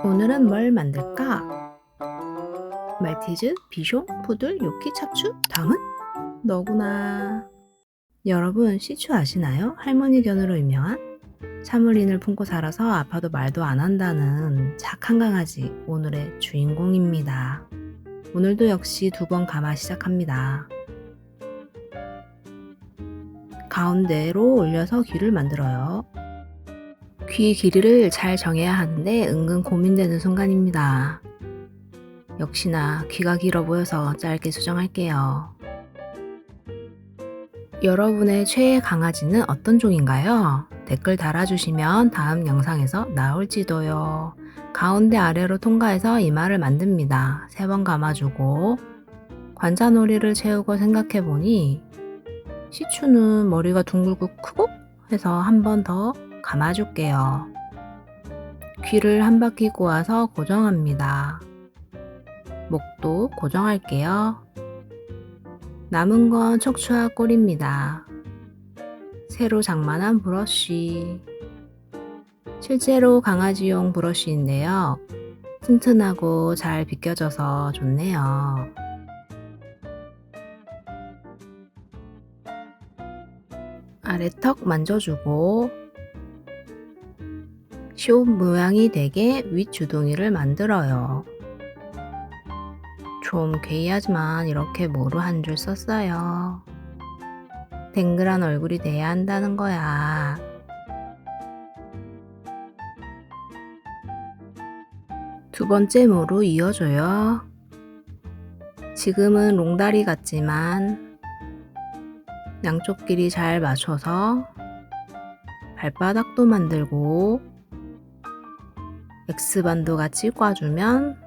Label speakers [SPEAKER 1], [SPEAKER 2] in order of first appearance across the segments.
[SPEAKER 1] 오늘은 뭘 만들까? 말티즈, 비숑, 푸들, 요키, 찹추? 다음은? 너구나. 여러분, 시추 아시나요? 할머니 견으로 유명한? 사물인을 품고 살아서 아파도 말도 안 한다는 착한 강아지, 오늘의 주인공입니다. 오늘도 역시 2번 감아 시작합니다. 가운데로 올려서 귀를 만들어요. 귀 길이를 잘 정해야 하는데 은근 고민되는 순간입니다. 역시나 귀가 길어 보여서 짧게 수정할게요. 여러분의 최애 강아지는 어떤 종인가요? 댓글 달아주시면 다음 영상에서 나올지도요. 가운데 아래로 통과해서 이마를 만듭니다. 3번 감아주고 관자놀이를 채우고 생각해보니 시추는 머리가 둥글고 크고 해서 한 번 더 감아줄게요. 귀를 한 바퀴 꼬아서 고정합니다. 목도 고정할게요. 남은 건 척추와 꼬리입니다. 새로 장만한 브러쉬. 실제로 강아지용 브러쉬인데요. 튼튼하고 잘 비껴져서 좋네요. 아래턱 만져주고 쇼 모양이 되게 윗주둥이를 만들어요. 좀 괴이하지만 이렇게 모루 한 줄 썼어요. 댕글한 얼굴이 돼야 한다는 거야. 두 번째 모루 이어줘요. 지금은 롱다리 같지만 양쪽 길이 잘 맞춰서 발바닥도 만들고 X반도 같이 꽈주면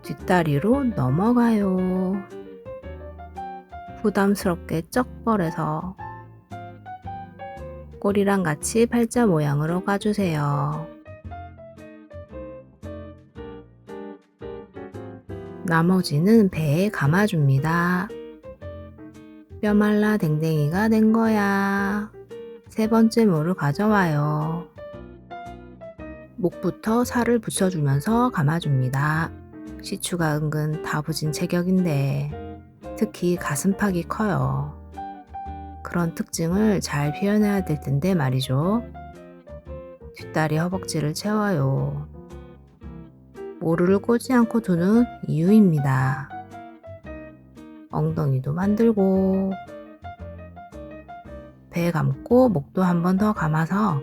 [SPEAKER 1] 뒷다리로 넘어가요. 부담스럽게 쩍벌해서 꼬리랑 같이 팔자 모양으로 꽈주세요. 나머지는 배에 감아줍니다. 뼈 말라 댕댕이가 된 거야. 3번째 모를 가져와요. 목부터 살을 붙여주면서 감아줍니다. 시추가 은근 다부진 체격인데 특히 가슴팍이 커요. 그런 특징을 잘 표현해야 될 텐데 말이죠. 뒷다리 허벅지를 채워요. 모루를 꽂지 않고 두는 이유입니다. 엉덩이도 만들고 배 감고 목도 한 번 더 감아서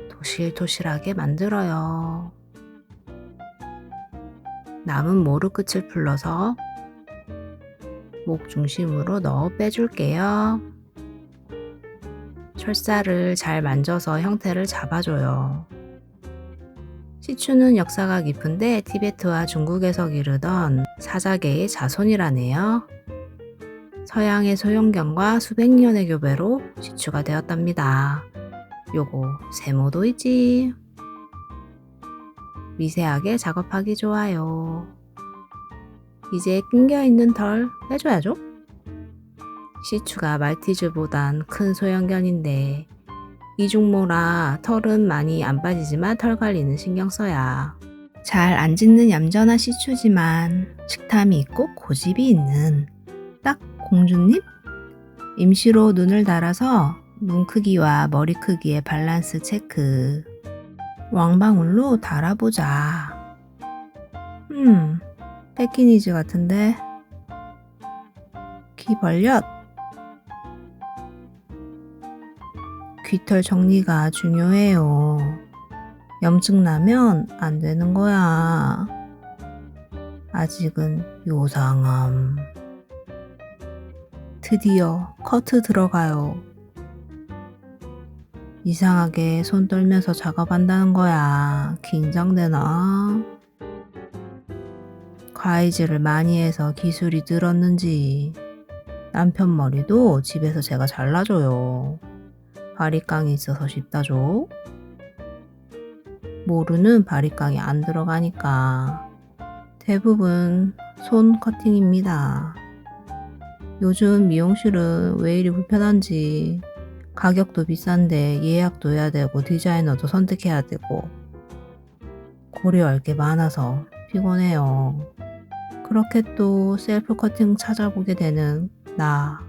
[SPEAKER 1] 도실도실하게 만들어요. 남은 모루 끝을 풀러서 목 중심으로 넣어 빼줄게요. 철사를 잘 만져서 형태를 잡아줘요. 시추는 역사가 깊은데 티베트와 중국에서 기르던 사자계의 자손이라네요. 서양의 소형견과 수백 년의 교배로 시추가 되었답니다. 요거 세모도이지. 미세하게 작업하기 좋아요. 이제 낑겨있는 털 빼줘야죠. 시추가 말티즈보단 큰 소형견인데 이중모라 털은 많이 안 빠지지만 털 관리는 신경 써야. 잘 안 짖는 얌전한 시추지만 식탐이 있고 고집이 있는 딱 공주님? 임시로 눈을 달아서 눈 크기와 머리 크기의 밸런스 체크. 왕방울로 달아보자. 패키니즈 같은데? 귀 벌렸. 귀털 정리가 중요해요. 염증 나면 안 되는 거야. 아직은 요상함. 드디어 커트 들어가요. 이상하게 손 떨면서 작업한다는 거야. 긴장되나? 과이질을 많이 해서 기술이 늘었는지 남편 머리도 집에서 제가 잘라줘요. 바리깡이 있어서 쉽다죠. 모루는 바리깡이 안 들어가니까 대부분 손 커팅입니다. 요즘 미용실은 왜 이리 불편한지 가격도 비싼데 예약도 해야 되고 디자이너도 선택해야 되고 고려할 게 많아서 피곤해요. 그렇게 또 셀프 커팅 찾아보게 되는 나.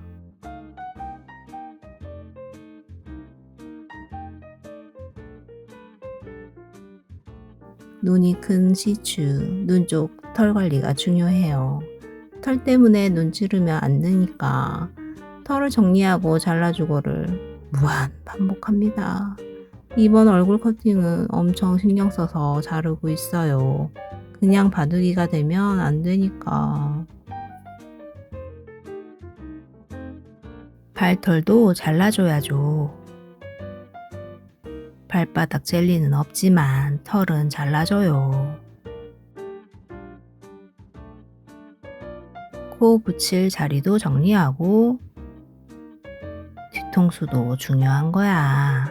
[SPEAKER 1] 눈이 큰 시추, 눈 쪽 털 관리가 중요해요. 털 때문에 눈 찌르면 안 되니까 털을 정리하고 잘라주고를 무한 반복합니다. 이번 얼굴 커팅은 엄청 신경 써서 자르고 있어요. 그냥 바둑이가 되면 안 되니까. 발털도 잘라줘야죠. 발바닥 젤리는 없지만 털은 잘라줘요. 코 붙일 자리도 정리하고 뒤통수도 중요한 거야.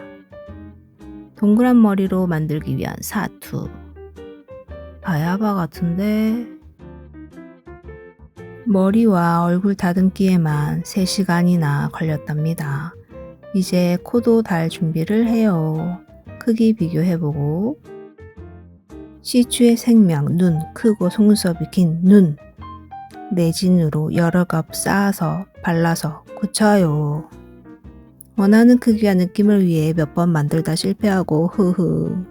[SPEAKER 1] 동그란 머리로 만들기 위한 사투. 바야바 같은데? 머리와 얼굴 다듬기에만 3시간이나 걸렸답니다. 이제 코도 달 준비를 해요. 크기 비교해보고 시추의 생명 눈, 크고 속눈썹이 긴 눈. 레진으로 여러 겹 쌓아서 발라서 굳혀요. 원하는 크기와 느낌을 위해 몇 번 만들다 실패하고 흐흐.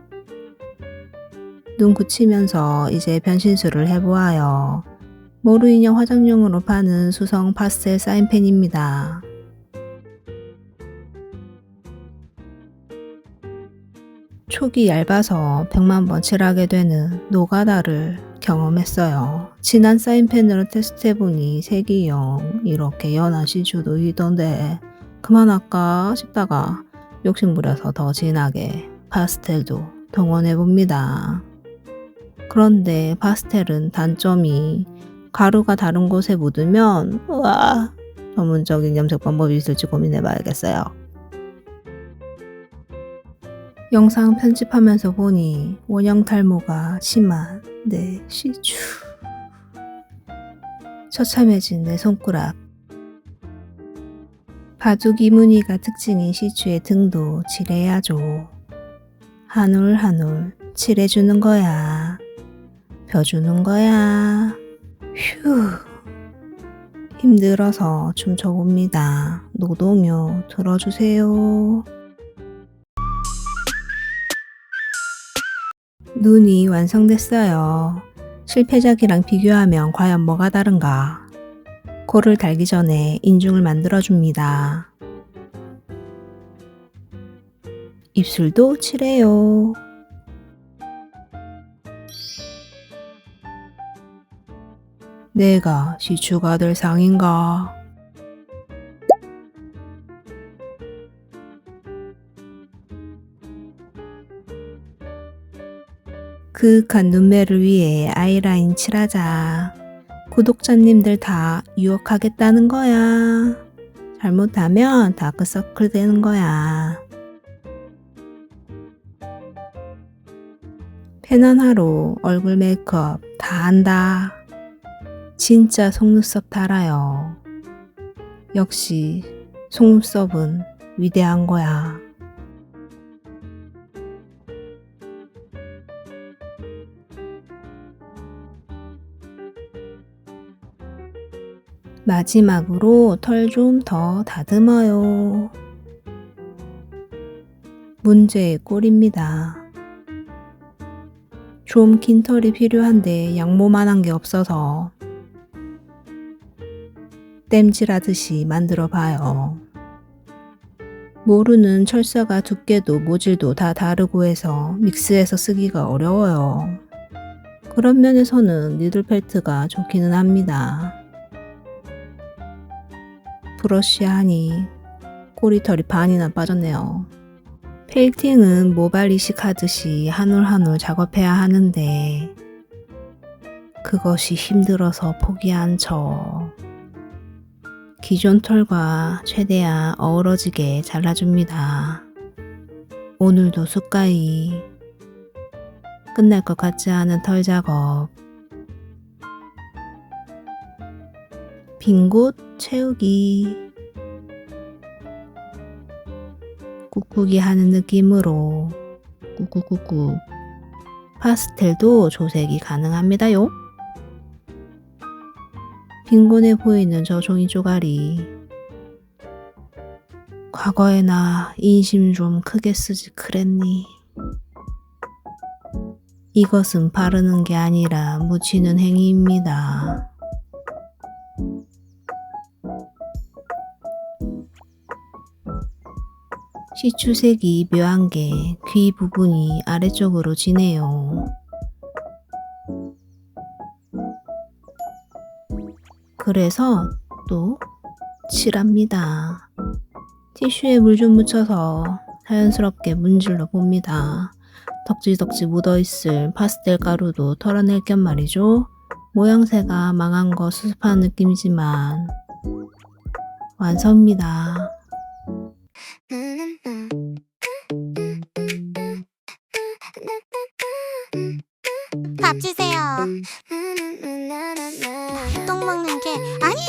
[SPEAKER 1] 눈 굳히면서 이제 변신술을 해보아요. 모루인형 화장용으로 파는 수성 파스텔 사인펜입니다. 촉이 얇아서 100만 번 칠하게 되는 노가다를 경험했어요. 진한 사인펜으로 테스트해보니 색이 영 이렇게 연한 시추도 있던데 그만할까 싶다가 욕심부려서 더 진하게 파스텔도 동원해봅니다. 그런데 파스텔은 단점이 가루가 다른 곳에 묻으면 우와 전문적인 염색 방법이 있을지 고민해봐야겠어요. 영상 편집하면서 보니 원형 탈모가 심한 내 시추. 처참해진 내 손가락. 바둑이 무늬가 특징인 시추의 등도 칠해야죠. 한 올 한 올 칠해주는 거야. 펴주는 거야. 휴. 힘들어서 춤춰봅니다. 노동요 들어주세요. 눈이 완성됐어요. 실패작이랑 비교하면 과연 뭐가 다른가? 코를 달기 전에 인중을 만들어줍니다. 입술도 칠해요. 내가 시추가 될 상인가? 그윽한 눈매를 위해 아이라인 칠하자. 구독자님들 다 유혹하겠다는 거야. 잘못하면 다크서클 되는 거야. 펜 하나로 얼굴 메이크업 다 한다. 진짜 속눈썹 달아요. 역시 속눈썹은 위대한 거야. 마지막으로 털 좀 더 다듬어요. 문제의 꼴입니다. 좀 긴 털이 필요한데 양모만한 게 없어서 땜질하듯이 만들어 봐요. 모루는 철사가 두께도 모질도 다 다르고 해서 믹스해서 쓰기가 어려워요. 그런 면에서는 니들펠트가 좋기는 합니다. 브러쉬하니 꼬리털이 반이나 빠졌네요. 펠팅은 모발 이식하듯이 한 올 한 올 작업해야 하는데 그것이 힘들어서 포기한 저. 기존 털과 최대한 어우러지게 잘라줍니다. 오늘도 숟가히 끝날 것 같지 않은 털 작업. 빈 곳 채우기. 꾹꾹이 하는 느낌으로 꾹꾹꾹꾹. 파스텔도 조색이 가능합니다요. 빈곤해 보이는 저 종이 쪼가리. 과거에 나 인심 좀 크게 쓰지 그랬니? 이것은 바르는 게 아니라 묻히는 행위입니다. 시추색이 묘한 게 귀 부분이 아래쪽으로 지네요. 그래서 또 칠합니다. 티슈에 물 좀 묻혀서 자연스럽게 문질러 봅니다. 덕지덕지 묻어있을 파스텔 가루도 털어낼 겸 말이죠. 모양새가 망한 거 수습한 느낌이지만 완성입니다.
[SPEAKER 2] 밥 주세요. 똥 먹는 게 아니